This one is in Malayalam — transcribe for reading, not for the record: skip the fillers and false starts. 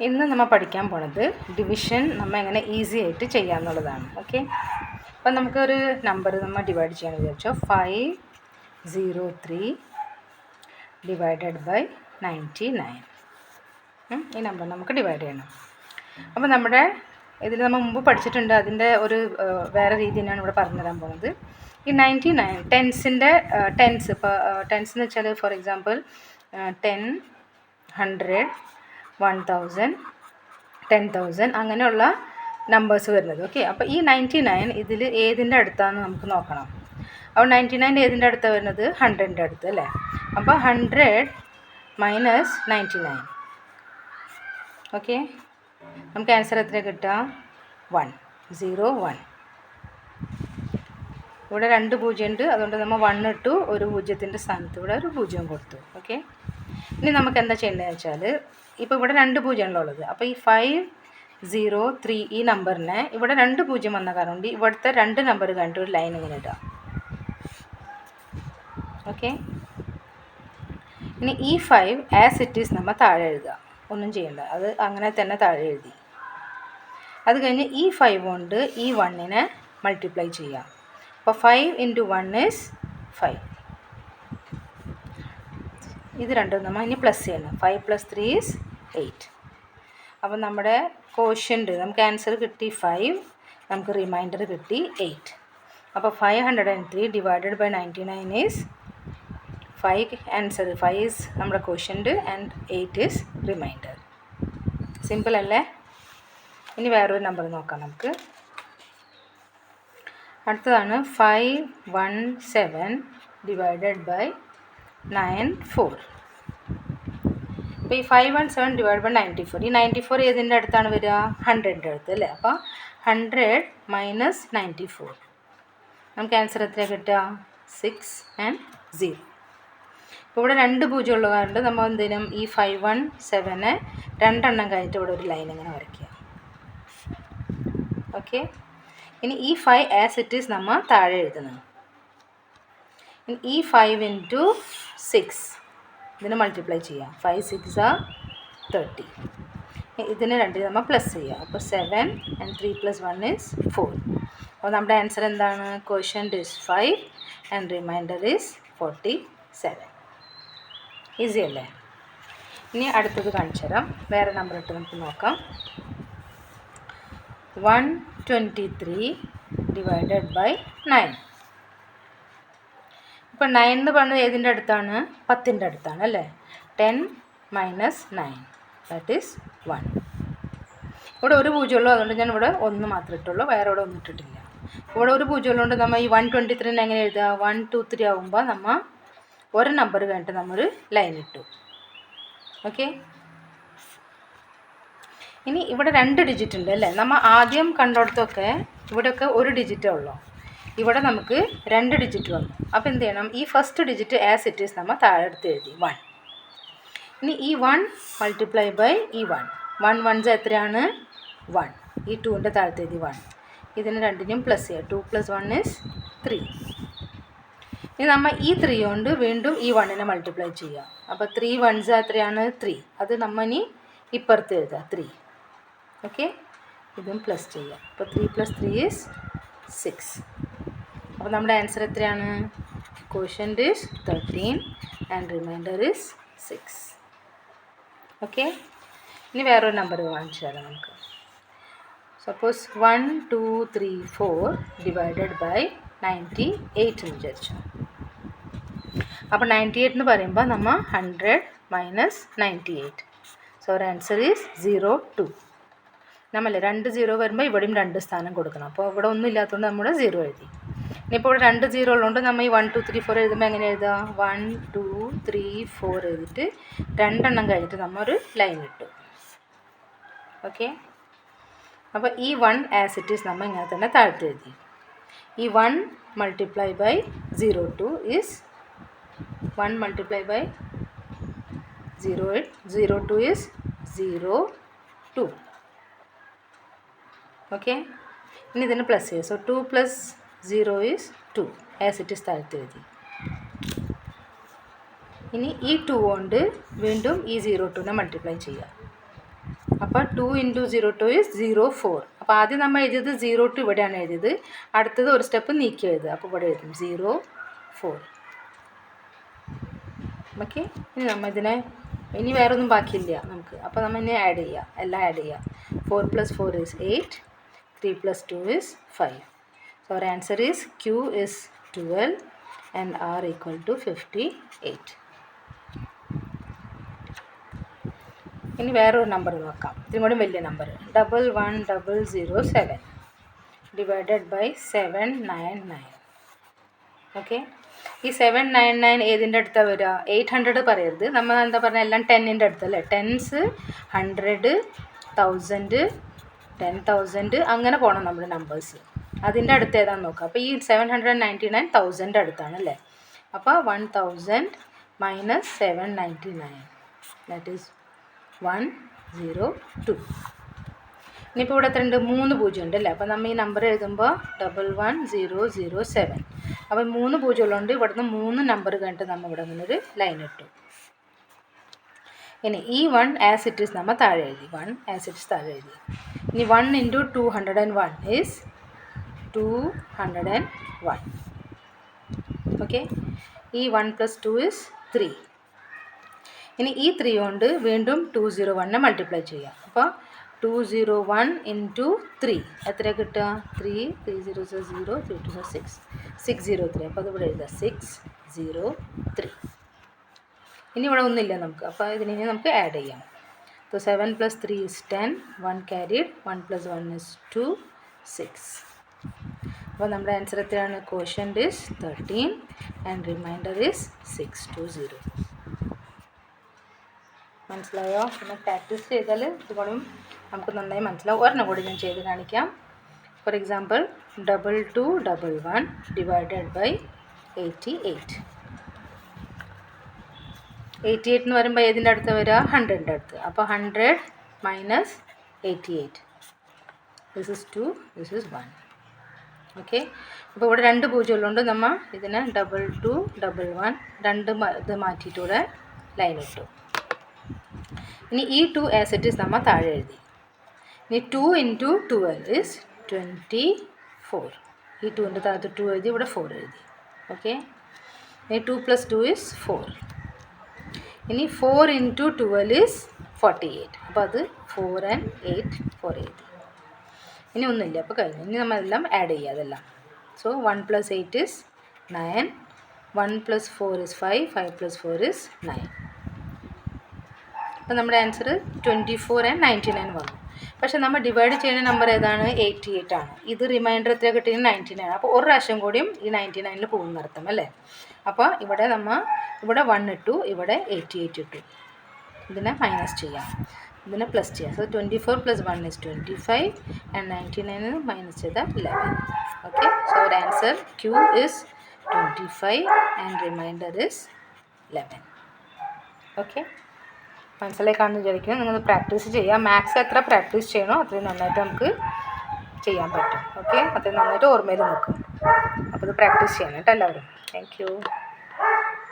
ഇന്ന് നമ്മൾ പഠിക്കാൻ പോണത് ഡിവിഷൻ നമ്മൾ എങ്ങനെ ഈസി ആയിട്ട് ചെയ്യാമെന്നുള്ളതാണ്. ഓക്കെ, അപ്പം നമുക്കൊരു നമ്പർ നമ്മൾ ഡിവൈഡ് ചെയ്യാമെന്ന് വിചാരിച്ചോ. 503 ഡിവൈഡഡ് ബൈ 99. ഈ നമ്പർ നമുക്ക് ഡിവൈഡ് ചെയ്യണം. അപ്പോൾ നമ്മുടെ ഇതിൽ നമ്മൾ മുമ്പ് പഠിച്ചിട്ടുണ്ട്. അതിൻ്റെ ഒരു വേറെ രീതി തന്നെയാണ് ഇവിടെ പറഞ്ഞു തരാൻ പോകുന്നത്. ഈ 99 ടെൻസ് ഇപ്പോൾ ടെൻസ് എന്ന് വെച്ചാൽ ഫോർ എക്സാമ്പിൾ 10, 100, 1000, 10,000 അങ്ങനെയുള്ള നമ്പേഴ്സ് വരുന്നത്. ഓക്കെ, അപ്പോൾ ഈ 99 ഇതിൽ ഏതിൻ്റെ അടുത്താണെന്ന് നമുക്ക് നോക്കണം. അപ്പോൾ 99 ഏതിൻ്റെ അടുത്താണ് വരുന്നത്? 100ൻ്റെ അടുത്ത് അല്ലേ. അപ്പോൾ 100 മൈനസ് 99. ഓക്കെ, നമുക്ക് ആൻസർ എത്ര കിട്ടുക? 101. ഇവിടെ 2 പൂജ്യം ഉണ്ട്, അതുകൊണ്ട് നമ്മൾ 1 ഇട്ടു. ഒരു പൂജ്യത്തിൻ്റെ സ്ഥാനത്ത് ഇവിടെ ഒരു പൂജ്യം കൊടുത്തു. ഓക്കെ, ഇനി നമുക്ക് എന്താ ചെയ്യേണ്ടതെന്ന് വെച്ചാൽ ഇപ്പോൾ ഇവിടെ 2 പൂജ്യമാണല്ലോ ഉള്ളത്. അപ്പോൾ ഈ 503 ഈ നമ്പറിനെ ഇവിടെ 2 പൂജ്യം വന്ന കാരണം കൊണ്ട് ഇവിടുത്തെ 2 നമ്പർ കണ്ട് ഒരു ലൈൻ ഇങ്ങനെ ഇടാം. ഓക്കെ, ഇനി ഈ 5 ആസ് ഇറ്റ് ഈസ് നമ്മൾ താഴെ എഴുതുക. ഒന്നും ചെയ്യണ്ട, അത് അങ്ങനെ തന്നെ താഴെ എഴുതി. അത് കഴിഞ്ഞ് ഈ 5 കൊണ്ട് ഈ 1നെ മൾട്ടിപ്ലൈ ചെയ്യാം. അപ്പോൾ 5 × 1 is 5. ഇത് രണ്ടും നമ്മൾ ഇനി പ്ലസ് ചെയ്യണം. 5 + 3 is 8. അപ്പോൾ നമ്മുടെ കോഷ്യൻ്റ് നമുക്ക് ആൻസർ കിട്ടി 5, നമുക്ക് റിമൈൻഡർ കിട്ടി 8. അപ്പോൾ 503 divided by 99 is 5. Answer 5 is നമ്മുടെ quotient and 8 is remainder. Simple അല്ലേ? ഇനി വേറൊരു നമ്പർ നോക്കാം നമുക്ക്. അടുത്തതാണ് 517 ഡിവൈഡഡ് ബൈ 94. അപ്പോൾ ഈ 517 ഡിവൈഡ് ബൈ 94, ഈ 94 ഏതിൻ്റെ അടുത്താണ് വരിക? 100ൻ്റെ അടുത്ത് അല്ലേ. അപ്പോൾ 100 മൈനസ് 94, നമുക്ക് ആൻസർ എത്ര കിട്ടുക? 6 and 0. ഇപ്പോൾ ഇവിടെ 2 പൂജ്യം ഉള്ള കാരണം നമ്മൾ എന്തെങ്കിലും ഈ 517നെ 2 എണ്ണം കഴിഞ്ഞിട്ട് ഇവിടെ ഒരു ലൈൻ ഇങ്ങനെ വരയ്ക്കുക. ഓക്കെ, ഇനി ഈ 5 ആസ് ഇറ്റ് ഈസ് നമ്മൾ താഴെ എഴുതുന്നത്. ഈ 5 × 6 ഇതിന് മൾട്ടിപ്ലൈ ചെയ്യാം. 5 × 6 = 30. ഇതിന് 2 നമ്മൾ പ്ലസ് ചെയ്യുക. അപ്പോൾ 7 and 3 + 1 is 4. അപ്പോൾ നമ്മുടെ ആൻസർ എന്താണ്? Quotient is 5 and remainder is 47. Easy അല്ലേ? ഇനി അടുത്തത് കാണിച്ചു തരാം. വേറെ നമ്പർ ഇട്ട് നമുക്ക് നോക്കാം. 123 ഡിവൈഡഡ് ബൈ 9. ഇപ്പോൾ 9 എന്ന് പറഞ്ഞത് ഏതിൻ്റെ അടുത്താണ്? 10ൻ്റെ അടുത്താണ് അല്ലേ. 10 മൈനസ് 9 ദാറ്റ് ഈസ് 1. ഇവിടെ ഒരു പൂജ്യമുള്ളൂ, അതുകൊണ്ട് ഞാൻ ഇവിടെ 1 മാത്രമേ ഇട്ടുള്ളൂ, വേറെ ഇവിടെ ഒന്നും ഇട്ടിട്ടില്ല. ഇവിടെ ഒരു പൂജ്യം ഉള്ളതുകൊണ്ട് നമ്മൾ ഈ 123 എങ്ങനെ എഴുതുക? 1 2 3 ആകുമ്പോൾ നമ്മൾ ഒരു നമ്പർ കഴിഞ്ഞിട്ട് നമ്മളൊരു ലൈൻ ഇട്ടു. ഓക്കെ, ഇനി ഇവിടെ 2 ഡിജിറ്റ് ഉണ്ട് അല്ലേ. നമ്മൾ ആദ്യം കണ്ടിടത്തൊക്കെ ഇവിടെയൊക്കെ ഒരു ഡിജിറ്റേ ഉള്ളൂ. ഇവിടെ നമുക്ക് 2 ഡിജിറ്റ് വന്നു. അപ്പോൾ എന്ത് ചെയ്യണം? ഈ first digit as it is നമ്മൾ താഴെ എടുത്ത് എഴുതി 1. ഇനി ഈ 1 മൾട്ടിപ്ലൈ ബൈ ഈ 1. 1 1s എത്രയാണ്? 1. ഈ 2ൻ്റെ താഴത്ത് എഴുതി 1. ഇതിന് രണ്ടിനും പ്ലസ് ചെയ്യുക. 2 + 1 is 3. ഇനി നമ്മൾ ഈ 3 കൊണ്ട് വീണ്ടും ഈ 1നെ മൾട്ടിപ്ലൈ ചെയ്യുക. അപ്പോൾ 3 1s എത്രയാണ്? 3. അത് നമ്മൾ ഇനി ഇപ്പുറത്ത് എഴുതുക 3. ഓക്കെ, ഇതും പ്ലസ് ചെയ്യുക. അപ്പോൾ 3 + 3 is 6. അപ്പോൾ നമ്മുടെ ആൻസർ എത്രയാണ്? Quotient is 13 and reminder is 6. Okay, ഇനി വേറൊരു നമ്പർ കാണിച്ചു തരാം നമുക്ക്. സപ്പോസ് 1 2 3 4 ഡിവൈഡഡ് ബൈ 98 എന്ന് വിചാരിച്ചു. അപ്പോൾ 98 എന്ന് പറയുമ്പോൾ നമ്മൾ 100 minus 98. So our answer is 02. നമ്മളല്ലേ 2 0 വരുമ്പോൾ ഇവിടെയും 2 സ്ഥാനം കൊടുക്കണം. അപ്പോൾ ഇവിടെ ഒന്നും ഇല്ലാത്തതുകൊണ്ട് നമ്മൾ 0 എഴുതി. ഇനിയിപ്പോൾ ഇവിടെ 2 0 ഉള്ളതുകൊണ്ട് നമ്മൾ ഈ 1 2 3 4 എഴുതുമ്പോൾ എങ്ങനെ എഴുതുക? 1 2 3 4 എഴുതിയിട്ട് 2 എണ്ണം കഴിഞ്ഞിട്ട് നമ്മൾ ഒരു ലൈൻ ഇട്ടു. ഓക്കെ, അപ്പോൾ ഈ 1 ആസ് ഇറ്റ് ഈസ് നമ്മൾ ഇങ്ങനെ തന്നെ താഴ്ത്തി എഴുതി. ഈ 1 multiply by 02 is 1 multiply by 02 is 02. Okay, ഇനി ഇതിന് പ്ലസ് ചെയ്യുക. So 2 + 0 is 2 as it is താഴ്ത്തി എഴുതി. ഇനി ഈ 2 കൊണ്ട് വീണ്ടും ഈ 02നെ മൾട്ടിപ്ലൈ ചെയ്യുക. അപ്പോൾ 2 × 02 is 04. അപ്പോൾ ആദ്യം നമ്മൾ എഴുതിയത് 02 ഇവിടെയാണ് എഴുതിയത്. അടുത്തത് ഒരു സ്റ്റെപ്പ് നീക്കി എഴുതുക. അപ്പോൾ ഇവിടെ എഴുതും 04. ഓക്കെ. ഇനി നമ്മൾ ഇതിനെ ഇനി വേറെ ഒന്നും ബാക്കിയില്ല നമുക്ക്. അപ്പോൾ നമ്മൾ ഇനി ആഡ് ചെയ്യുക, എല്ലാം ആഡ് ചെയ്യുക. 4 + 4 is 8, 3 + 2 is 5. So our answer is Q is 12 and R equal to 58. ഇനി വേറൊരു നമ്പർ നോക്കാം, ഇതിനും കൂടി വലിയ നമ്പർ. 11007 divided by 799. ഓക്കെ. ഈ 799 ഏതിൻ്റെ അടുത്താണ് വരിക? 800 പറയരുത്. നമ്മൾ എന്താ പറഞ്ഞാൽ എല്ലാം 10ൻ്റെ അടുത്തല്ലേ. 10s 100 1000 10,000 അങ്ങനെ പോകണം നമ്മുടെ നമ്പേഴ്സ്. അതിൻ്റെ അടുത്ത് ഏതാണെന്ന് നോക്കാം. അപ്പോൾ ഈ 799 1000 അടുത്താണ് അല്ലേ. അപ്പോൾ 1000 - 799 ദാറ്റ് ഈസ് 102. ഇനിയിപ്പോൾ ഇവിടെ എത്ര ഉണ്ട്? 3 പൂജ്യം ഉണ്ട് അല്ലേ. അപ്പോൾ നമ്മൾ ഈ നമ്പർ എഴുതുമ്പോൾ 11007. അപ്പോൾ 3 പൂജ്യം ഉള്ളതുകൊണ്ട് ഇവിടുന്ന് 3 നമ്പർ കഴിഞ്ഞിട്ട് നമ്മൾ ഇവിടെ നിന്നൊരു ലൈൻ ഇട്ടു. ഇനി ഈ 1 ആസ് ഇറ്റ് ഈസ് നമ്മൾ താഴെ എഴുതി. 1 ആസ് ഇറ്റ് ഈസ് താഴെ എഴുതി. ഇനി 1 × 201 ഈസ് 201. ഓക്കെ. ഈ 1 + 2 ഈസ് 3. ഇനി ഈ 3 കൊണ്ട് വീണ്ടും 201 മൾട്ടിപ്ലൈ ചെയ്യാം. അപ്പോൾ 201 × 3 എത്ര കിട്ടുക? 3 3 0 0 3 2 6 603. അപ്പോൾ അതിവിടെ എഴുതുക 603. ഇനി ഇവിടെ ഒന്നുമില്ല നമുക്ക്. അപ്പോൾ ഇതിനെ നമുക്ക് ആഡ് ചെയ്യാം. അപ്പോൾ 7 + 3 is 10, 1 carried, 1 + 1 is 2, 6. അപ്പോൾ നമ്മുടെ ആൻസർ എത്രയാണ്? Quotient is 13 and remainder is 620. മനസ്സിലായോ? പിന്നെ പ്രാക്ടീസ് ചെയ്താൽ ഇതുകൊണ്ടും നമുക്ക് നന്നായി മനസ്സിലാവും. ഒരെണ്ണം കൂടി ഞാൻ ചെയ്ത് കാണിക്കാം. For example 2211 divided by 88. 88 എന്ന് പറയുമ്പോൾ ഏതിൻ്റെ അടുത്ത് വരിക? 100ൻ്റെ അടുത്ത്. അപ്പോൾ 100 - 88. This is 2, this is 1. Okay. അപ്പോൾ ഇവിടെ 2 പൂജ്യം ഉള്ളതുകൊണ്ട് നമ്മൾ ഇതിനെ 2211 2 ഇത് മാറ്റിയിട്ടൂടെ ലൈൻ ഇട്ടു. ഇനി ഈ 2 ആസ് ഇറ്റ് ഈസ് നമ്മൾ താഴെ എഴുതി. ഇനി 2 × 12 is 24. ഈ 2ൻ്റെ താഴത്ത് 2 എഴുതി, ഇവിടെ 4 എഴുതി. ഓക്കെ. ഇനി 2 + 2 is 4. ഇനി 4 × 12 is 48. അപ്പോൾ അത് 4 and 8 4 എഴുതി. ഇനി ഒന്നുമില്ല. അപ്പോൾ കഴിഞ്ഞു. ഇനി നമ്മളെല്ലാം ആഡ് ചെയ്യുക അതെല്ലാം. So 1 + 8 is 9, 1 + 4 is 5, 5 + 4 is 9. അപ്പോൾ നമ്മുടെ ആൻസർ 24 and 99 വന്നു. പക്ഷേ നമ്മൾ ഡിവൈഡ് ചെയ്യുന്ന നമ്പർ ഏതാണ്? 88 ആണ്. ഇത് റിമൈൻഡർ എത്ര കിട്ടിയത്? 99. അപ്പോൾ ഒരു പ്രാവശ്യം കൂടിയും ഈ 99ൽ പോകുന്ന അർത്ഥം അല്ലേ. അപ്പോൾ ഇവിടെ നമ്മൾ ഇവിടെ 1 ഇട്ടു, ഇവിടെ 88 ഇട്ടു. ഇതിനെ മൈനസ് ചെയ്യാം, ഇതിനെ പ്ലസ് ചെയ്യാം. സോ 24 + 1 is 25 and 99 മൈനസ് ചെയ്താൽ 11. Okay. So our answer Q is 25 and remainder is 11. Okay. മനസ്സിലായി കാണുന്നു വിചാരിക്കുന്നു. നിങ്ങൾ പ്രാക്ടീസ് ചെയ്യുക. മാത്സ് എത്ര പ്രാക്ടീസ് ചെയ്യണോ അത്രയും നന്നായിട്ട് നമുക്ക് ചെയ്യാൻ പറ്റും. ഓക്കെ. അത്രയും നന്നായിട്ട് ഓർമ്മയിൽ നിൽക്കും. അപ്പോൾ ഇത് പ്രാക്ടീസ് ചെയ്യണം കേട്ടോ എല്ലാവരും. Thank you.